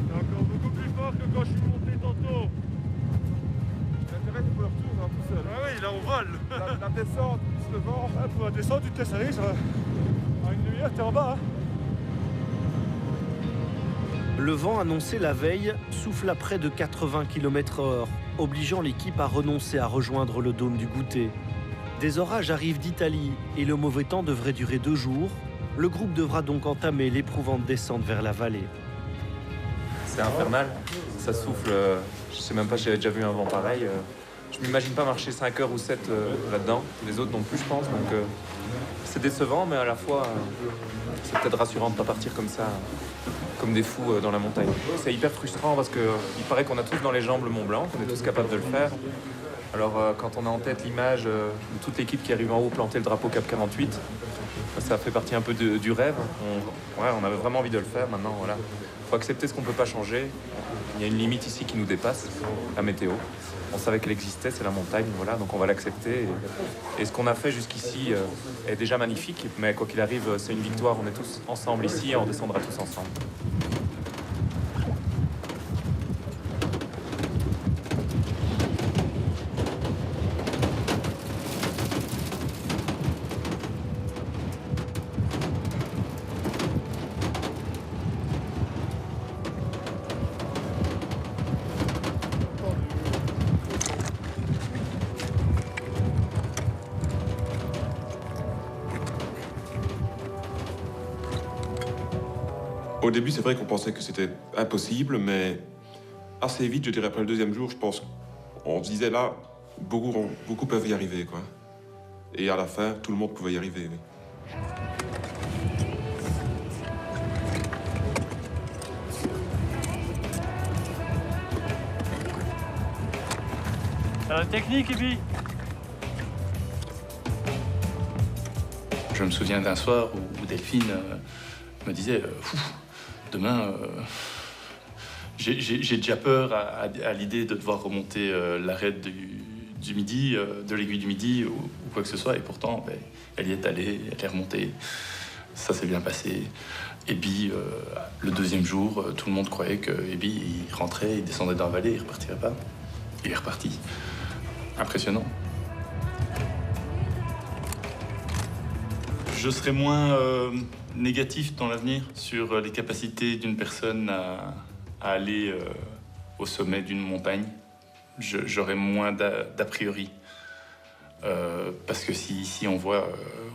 C'est encore beaucoup plus fort que quand je suis monté tantôt. L'intérêt c'est pour le retour, hein, tout seul. Ah oui, là on vole. La descente, plus le vent. Pour la descente, tu te laisses aller, en une demi-heure, t'es en bas. Hein. Le vent annoncé la veille souffle à près de 80 km/h, obligeant l'équipe à renoncer à rejoindre le dôme du goûter. Des orages arrivent d'Italie et le mauvais temps devrait durer 2 jours. Le groupe devra donc entamer l'éprouvante descente vers la vallée. C'est infernal, ça souffle, je sais même pas si j'avais déjà vu un vent pareil. Je m'imagine pas marcher 5 heures ou 7 là-dedans, les autres non plus je pense, donc c'est décevant mais à la fois c'est peut-être rassurant de pas partir comme ça, comme des fous dans la montagne. C'est hyper frustrant parce qu'il paraît qu'on a tous dans les jambes le Mont Blanc, qu'on est tous capables de le faire. Alors quand on a en tête l'image de toute l'équipe qui arrive en haut planter le drapeau Cap 48, ça fait partie un peu du rêve. On avait vraiment envie de le faire maintenant, voilà. Faut accepter ce qu'on peut pas changer. Il y a une limite ici qui nous dépasse, la météo. On savait qu'elle existait, c'est la montagne, voilà, donc on va l'accepter. Et ce qu'on a fait jusqu'ici est déjà magnifique, mais quoi qu'il arrive, c'est une victoire. On est tous ensemble ici et on descendra tous ensemble. Au début, c'est vrai qu'on pensait que c'était impossible, mais assez vite, je dirais après le deuxième jour, je pense, on se disait là, beaucoup peuvent y arriver, quoi. Et à la fin, tout le monde pouvait y arriver. Oui. La technique, Ibi. Je me souviens d'un soir où Delphine me disait demain, j'ai déjà peur à l'idée de devoir remonter l'arête du Midi, de l'aiguille du Midi ou quoi que ce soit. Et pourtant, ben, elle y est allée, elle est remontée. Ça s'est bien passé. Ebi, le deuxième jour, tout le monde croyait que Ebi, il rentrait, il descendait dans la vallée, il repartirait pas. Il est reparti. Impressionnant. Je serai moins négatif dans l'avenir sur les capacités d'une personne à aller au sommet d'une montagne. J'aurai moins d'a priori. Parce que si on voit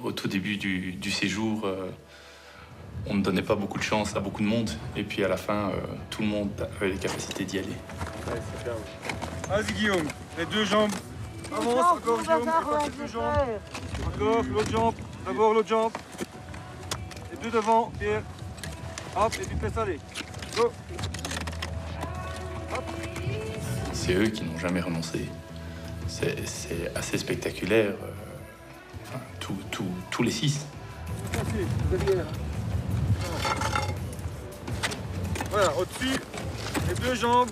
au tout début du séjour, on ne donnait pas beaucoup de chance à beaucoup de monde. Et puis à la fin, tout le monde avait les capacités d'y aller. Ouais, c'est bien. Vas-y, Guillaume, les deux jambes. Avance, encore, Guillaume, dépasse les deux jambes. Encore, l'autre jambe. D'abord l'autre jambe. Les deux devant, Pierre. Hop, et puis fais aller. Go. Hop. C'est eux qui n'ont jamais renoncé. C'est assez spectaculaire. Enfin, tous les 6. Merci, derrière. Voilà, au-dessus, les deux jambes.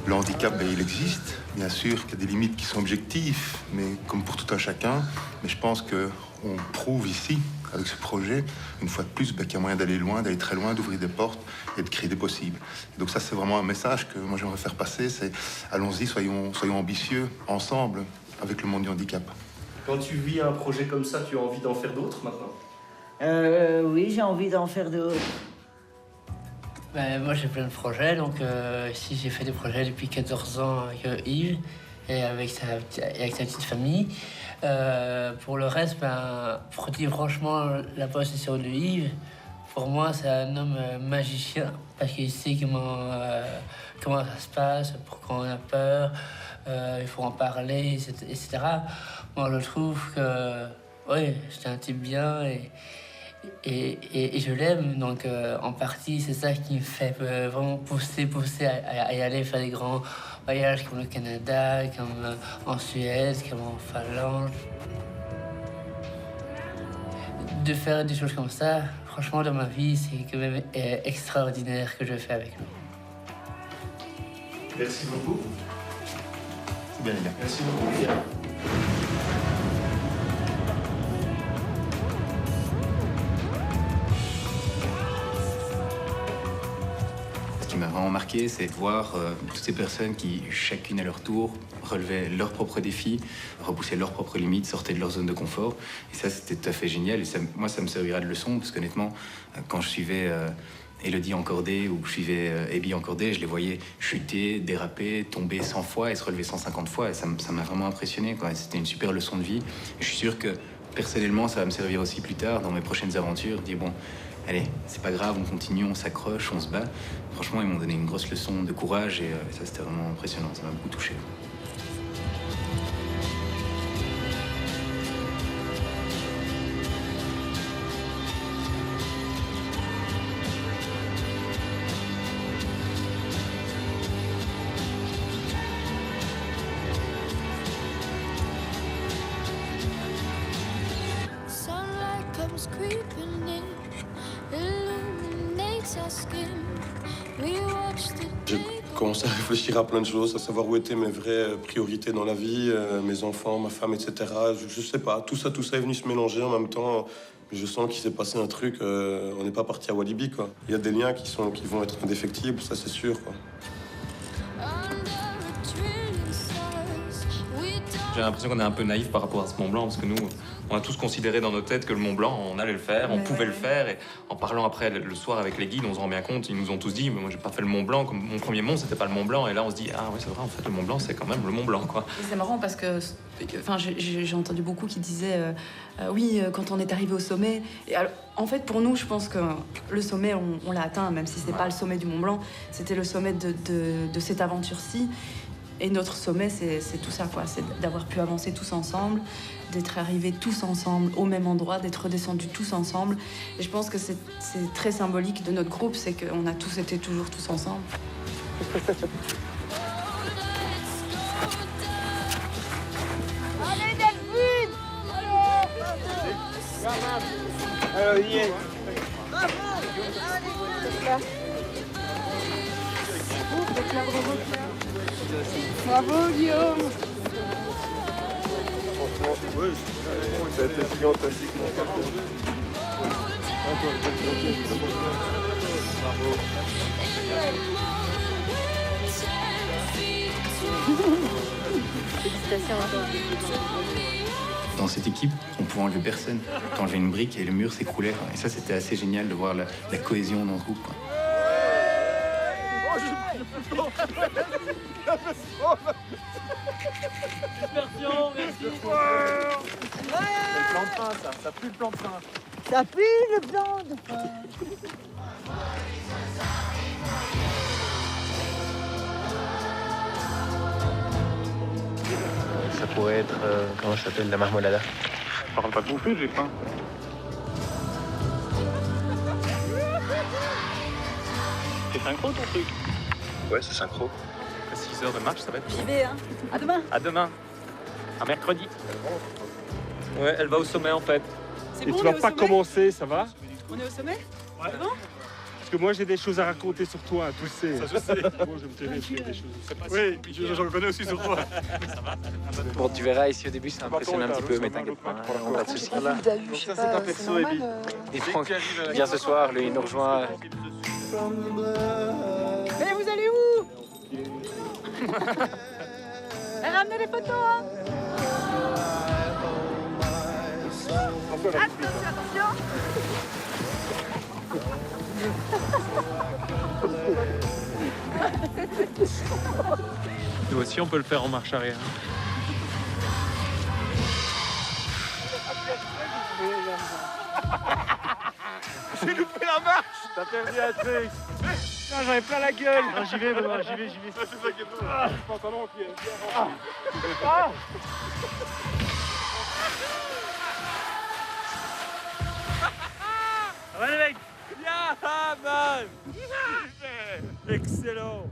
Le handicap, il existe. Bien sûr qu'il y a des limites qui sont objectives, mais comme pour tout un chacun. Mais je pense qu'on prouve ici, avec ce projet, une fois de plus, qu'il y a moyen d'aller loin, d'aller très loin, d'ouvrir des portes et de créer des possibles. Et donc ça, c'est vraiment un message que moi j'aimerais faire passer, c'est allons-y, soyons ambitieux, ensemble, avec le monde du handicap. Quand tu vis un projet comme ça, tu as envie d'en faire d'autres maintenant? Oui, j'ai envie d'en faire d'autres. Ben, moi j'ai plein de projets, donc ici j'ai fait des projets depuis 14 ans avec Yves et avec sa petite famille. Pour le reste, ben, pour dire franchement la possession de Yves, pour moi c'est un homme magicien parce qu'il sait comment ça se passe, pourquoi on a peur, il faut en parler, etc. Moi je trouve que oui, c'est un type bien et je l'aime, donc en partie c'est ça qui me fait vraiment pousser à y aller faire des grands voyages comme le Canada, comme en Suède, comme en Finlande. De faire des choses comme ça, franchement dans ma vie c'est quand même extraordinaire que je fais avec lui. Merci beaucoup. C'est bien les gars. Merci beaucoup Pierre. Ce qui m'a vraiment marqué, c'est de voir toutes ces personnes qui, chacune à leur tour, relevaient leurs propres défis, repoussaient leurs propres limites, sortaient de leur zone de confort. Et ça, c'était tout à fait génial. Et ça, moi, ça me servira de leçon, parce qu'honnêtement, quand je suivais Élodie en cordée ou je suivais Ebi en cordée, je les voyais chuter, déraper, tomber 100 fois et se relever 150 fois. Et ça m'a vraiment impressionné, quoi. C'était une super leçon de vie. Et je suis sûr que, personnellement, ça va me servir aussi plus tard, dans mes prochaines aventures, de dire, bon, allez, c'est pas grave, on continue, on s'accroche, on se bat. Franchement, ils m'ont donné une grosse leçon de courage et ça, c'était vraiment impressionnant. Ça m'a beaucoup touché. Sunlight comes creeping in, illuminates our skin. We watch the J'ai commencé à réfléchir à plein de choses, à savoir où étaient mes vraies priorités dans la vie, mes enfants, ma femme, etc. Je sais pas, tout ça est venu se mélanger en même temps. Je sens qu'il s'est passé un truc, on n'est pas parti à Walibi, quoi. Il y a des liens qui vont être indéfectibles, ça c'est sûr, quoi. J'ai l'impression qu'on est un peu naïf par rapport à ce Mont Blanc, parce que nous, On a tous considéré dans nos têtes que le Mont Blanc, on allait le faire, on pouvait le faire. Et en parlant après le soir avec les guides, on se rend bien compte, ils nous ont tous dit, moi j'ai pas fait le Mont Blanc, comme mon premier mont, c'était pas le Mont Blanc. Et là on se dit, ah oui c'est vrai, en fait le Mont Blanc c'est quand même le Mont Blanc, quoi. Et c'est marrant parce que, enfin, j'ai entendu beaucoup qui disaient, oui, quand on est arrivé au sommet. Et alors, en fait, pour nous, je pense que le sommet, on l'a atteint, même si c'est pas le sommet du Mont Blanc, c'était le sommet de cette aventure-ci. Et notre sommet, c'est tout ça, quoi. C'est d'avoir pu avancer tous ensemble, d'être arrivés tous ensemble au même endroit, d'être redescendus tous ensemble. Et je pense que c'est très symbolique de notre groupe, c'est qu'on a tous été toujours tous ensemble. Allez, Delphine! Alors, y est. Bravo! Bravo, Guillaume. Oui, ça a été fantastique. Dans cette équipe, on pouvait enlever personne. T'enlevais une brique et le mur s'écroulait. Et ça, c'était assez génial de voir la cohésion dans ce groupe, quoi. Merci. C'est le plan de fin, ça pue le plan de fin. Ça pue le plan de fin. Ça pourrait être, comment ça s'appelle, la marmolada. Parle pas de bouffer, j'ai faim. C'est synchro ton truc? Ouais, c'est synchro. Après 6 heures de marche, ça va être... J'y vais, hein. À demain. À demain. À mercredi. Ouais, elle va au sommet en fait. Et tu vas pas commencer, ça va? On est au sommet? Ouais. C'est bon? Parce que moi j'ai des choses à raconter sur toi, tu sais. Ça, je sais. Moi je vais me terrer des choses. Oui, j'en connais aussi sur toi. Ça va. Bon, tu verras ici au début, ça impressionne un petit peu, mais t'inquiète pas, pas de soucis. Ça, c'est un perso, Ebi. Et Franck vient ce soir, lui, il nous rejoint. Mais vous allez où? Ramenez les photos, hein. Attention. Nous aussi on peut le faire en marche arrière. J'ai loupé la marche. T'as perdu un truc. Putain, j'en ai plein la gueule. J'y vais, Benoît, j'y vais. C'est ça qui est drôle. Le pantalon qui est bien rempli. Ça va les mecs? Yeah, man. Excellent.